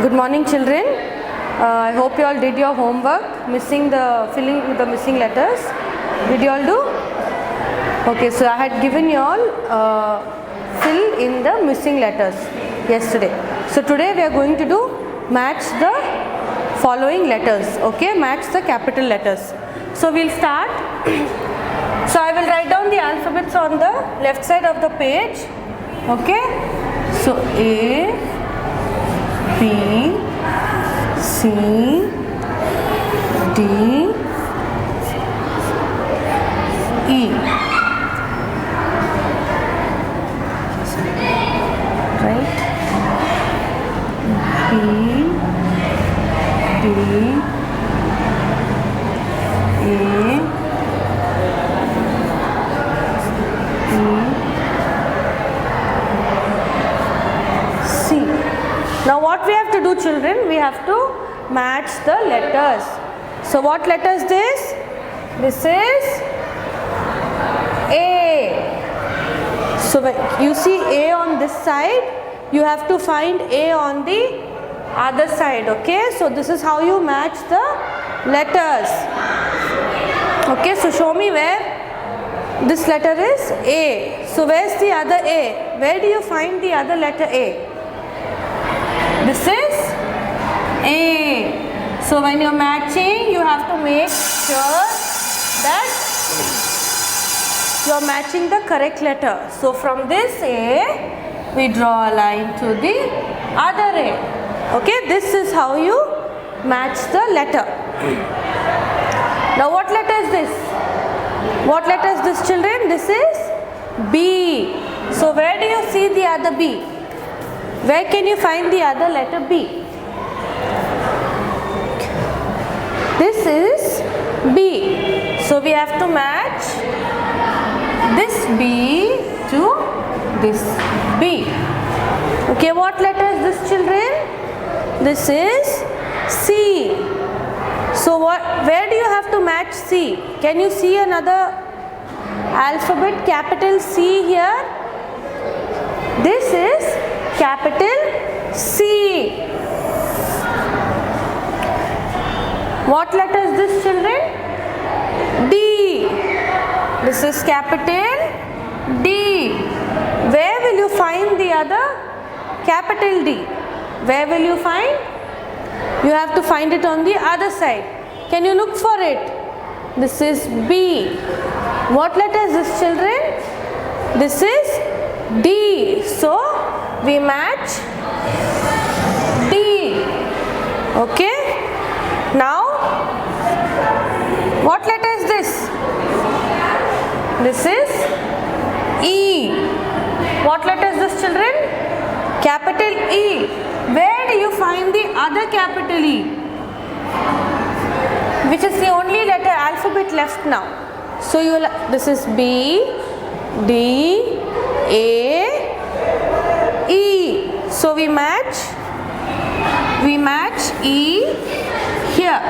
Good morning, children. I hope you all did your homework, filling the missing letters. Did you all do? Okay, so I had given you all fill in the missing letters yesterday. So today we are going to do match the following letters. Okay, match the capital letters. So we'll start. So I will write down the alphabets on the left side of the page. Okay, so A, B, C, D, E. Right? B, D, A, E, C. Now what we have to do, children, we have to match the letters. So what letter is this? This is A. So when you see A on this side, you have to find A on the other side. Okay, so this is how you match the letters. Okay, so show me where this letter is A. So where's the other A? Where do you find the other letter A? This is A. So when you're matching, you have to make sure that you're matching the correct letter. So from this A, we draw a line to the other A. Okay, this is how you match the letter. Now what letter is this? What letter is this, children? This is B. So where do you see the other B? Where can you find the other letter B? This is B. So we have to match this B to this B. Okay, what letter is this, children? This is C. So where do you have to match C? Can you see another alphabet, capital C here? This is capital C. What letter is this, children? D. This is capital D. Where will you find the other capital D? Where will you find? You have to find it on the other side. Can you look for it? This is B. What letter is this, children? This is D. So we match D. Okay. Now what letter is this? This is E. What letter is this, children? Capital E. Where do you find the other capital E? Which is the only letter alphabet left now. So this is B, D, A, E. So we match E here.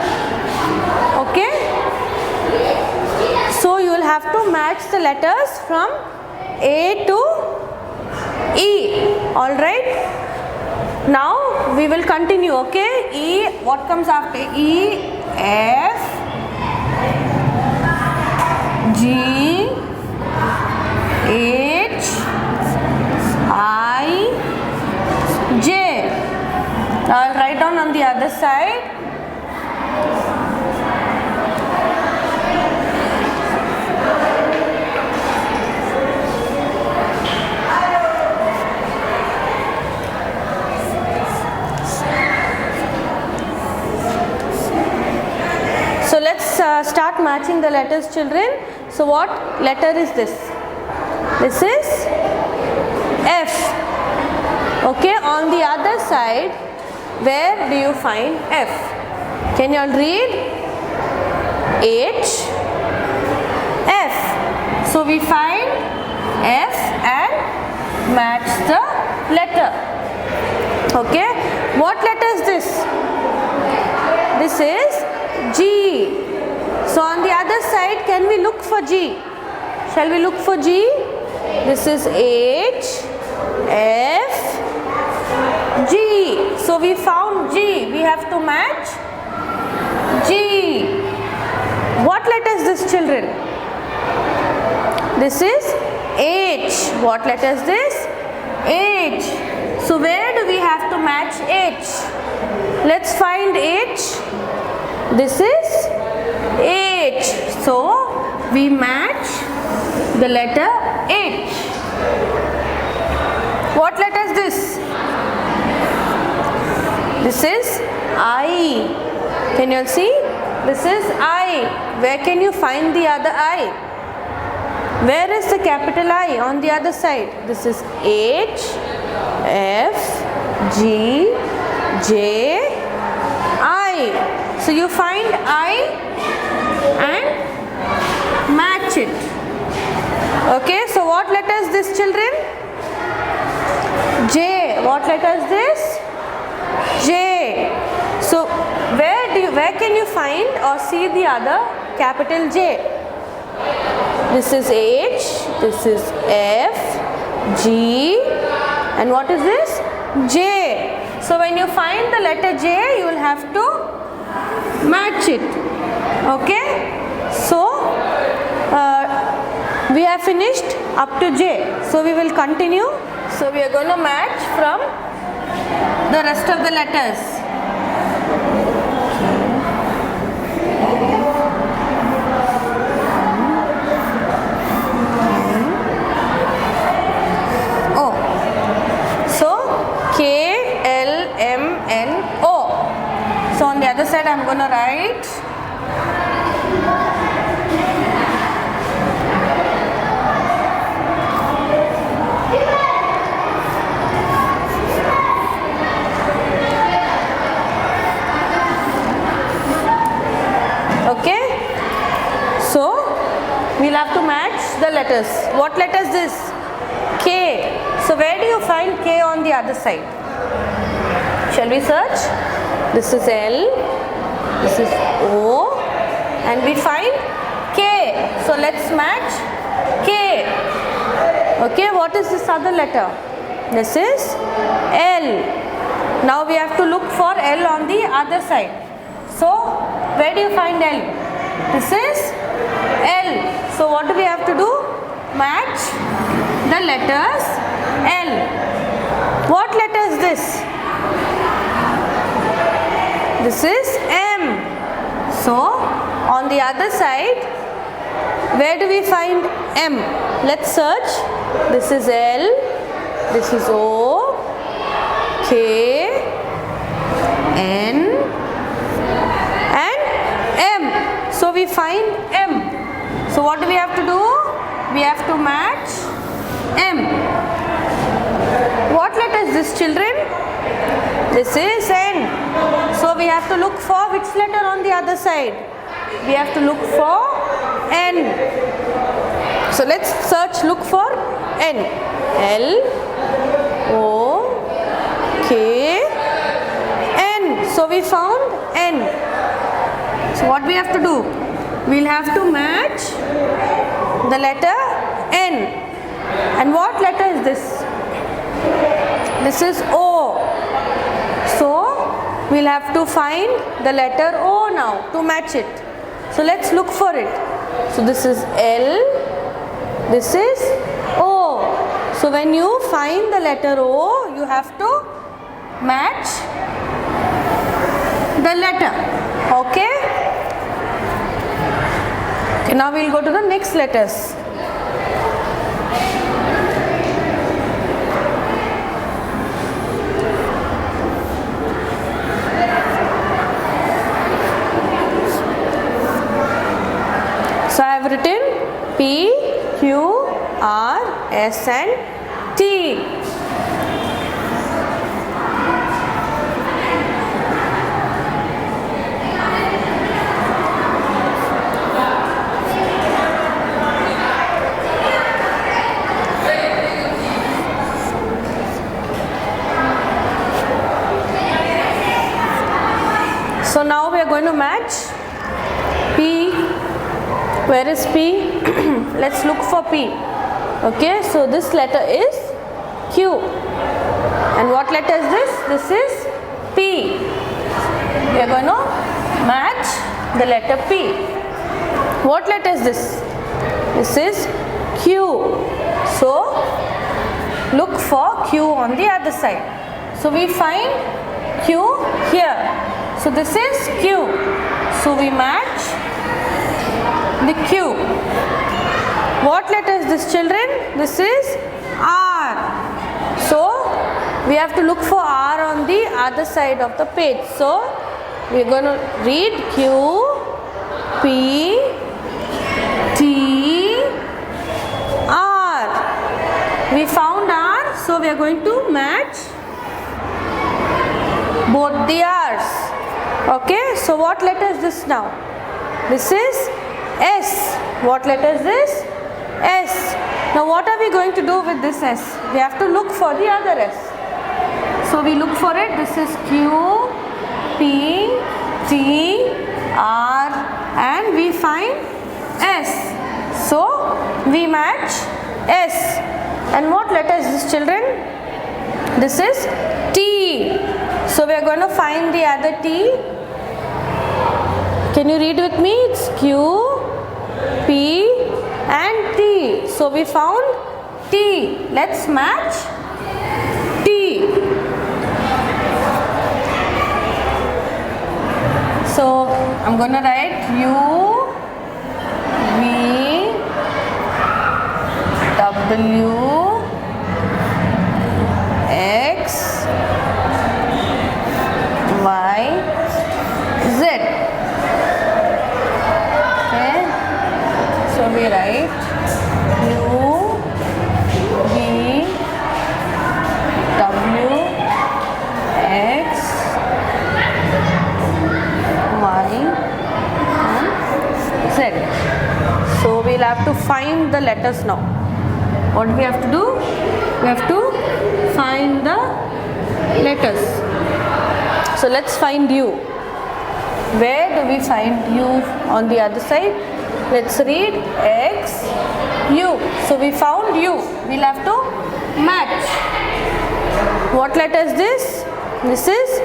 Okay. So you will have to match the letters from A to E. All right. Now we will continue. Okay. E. What comes after E? F, G, H, I, J. Now I'll write down on the other side. So let's start matching the letters, children. So what letter is this? This is F. Okay, on the other side, where do you find F? Can you all read? H, F. So we find F and match the letter. Okay, what letter is this? This is G. So on the other side, can we look for G? Shall we look for G? This is H, F, G. So we found G. We have to match G. What letter is this, children? This is H. What letter is this? H. So where do we have to match H? Let's find H. This is H. So we match the letter H. What letter is this? This is I. Can you all see? This is I. Where can you find the other I? Where is the capital I on the other side? This is H, F, G, J, I. So you find I and match it. Okay, so what letter is this, children? J. What letter is this? J. So where can you find or see the other capital J? This is H, this is F, G, and what is this? J. So when you find the letter J, you will have to match it. Okay? So we have finished up to J. So we will continue. So we are going to match from the rest of the letters. K, L, M, N, O. So on the other side I am going to write okay. So we'll have to match the letters. What letter is this? K. So where do you find K on the other side? Shall we search? This is L, this is O, and we find K. So let's match K. Okay, what is this other letter? This is L. Now we have to look for L on the other side. So where do you find L? This is L. So what do we have to do? Match the letters L. What letter is this? This is M. So on the other side, where do we find M? Let's search. This is L, this is O, K, N, and M. So we find M. So what do we have to do? We have to match M. What letter is this, children? This is N. So we have to look for which letter on the other side? We have to look for N. So let's search, look for N. L, O, K, N. So we found N. So what we have to do? We'll have to match the letter N. And what letter is this? This is O. So we'll have to find the letter O now to match it. So let's look for it. So this is L, this is O. So when you find the letter O, you have to match the letter. Okay? Okay, now we'll go to the next letters. So I have written P, Q, R, S and T. So now we are going to match P. Where is P? Let's look for P. Okay, so this letter is Q. And what letter is this? This is P. We are going to match the letter P. What letter is this? This is Q. So look for Q on the other side. So we find Q here. So this is Q. So we match the Q. What letter is this, children? This is R. So we have to look for R on the other side of the page. So we are going to read Q, P, T, R. We found R, so we are going to match both the R's. Okay, so what letter is this now? This is S. What letter is this? S. Now what are we going to do with this S? We have to look for the other S. So we look for it. This is Q, P, T, R, and we find S. So we match S. And what letter is this, children? This is T. So we are going to find the other T. Can you read with me? It's Q, P, and T. So we found T. Let's match T. So I'm going to write U, V, W, X, Y, Z. Okay. So we write U, V, W, X, Y, and Z. So we'll have to find the letters now. What we have to do? We have to find the letters. So let's find U. Where do we find U on the other side? Let's read X, U. So we found U. We'll have to match. What letter is this? This is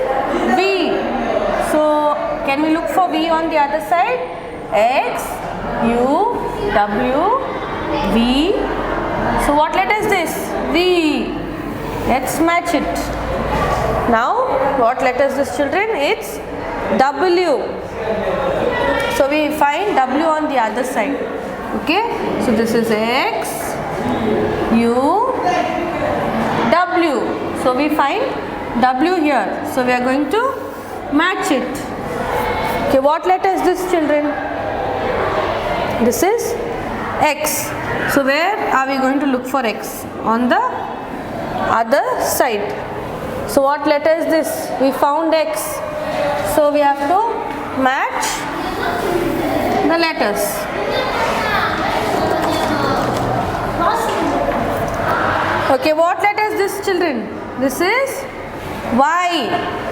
V. So can we look for V on the other side? X, U, W, V. So what letter is this? V. Let's match it. Now what letter is this, children? It's W. So we find W on the other side. Okay. So this is X, U, W. So we find W here. So we are going to match it. Okay. What letter is this, children? This is X. So where are we going to look for X? On the other side. So what letter is this? We found X. So we have to match the letters. Okay, what letter is this, children? This is Y.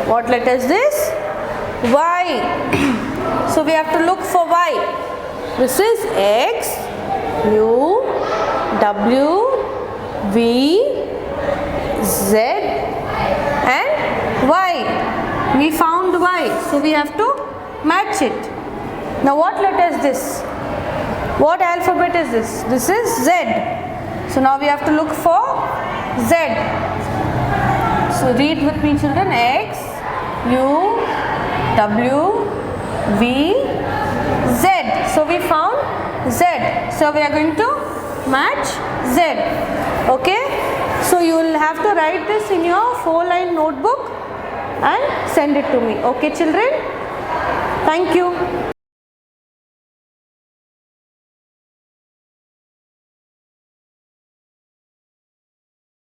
What letter is this? Y. So we have to look for Y. This is X, U, W, V, Z, and Y. We found Y. So we have to match it. Now what letter is this? What alphabet is this? This is Z. So now we have to look for Z. So read with me, children. X, U, W, V, Z. So we found Z. So we are going to match Z. Okay. So you will have to write this in your 4-line notebook and send it to me. Okay, children. Thank you.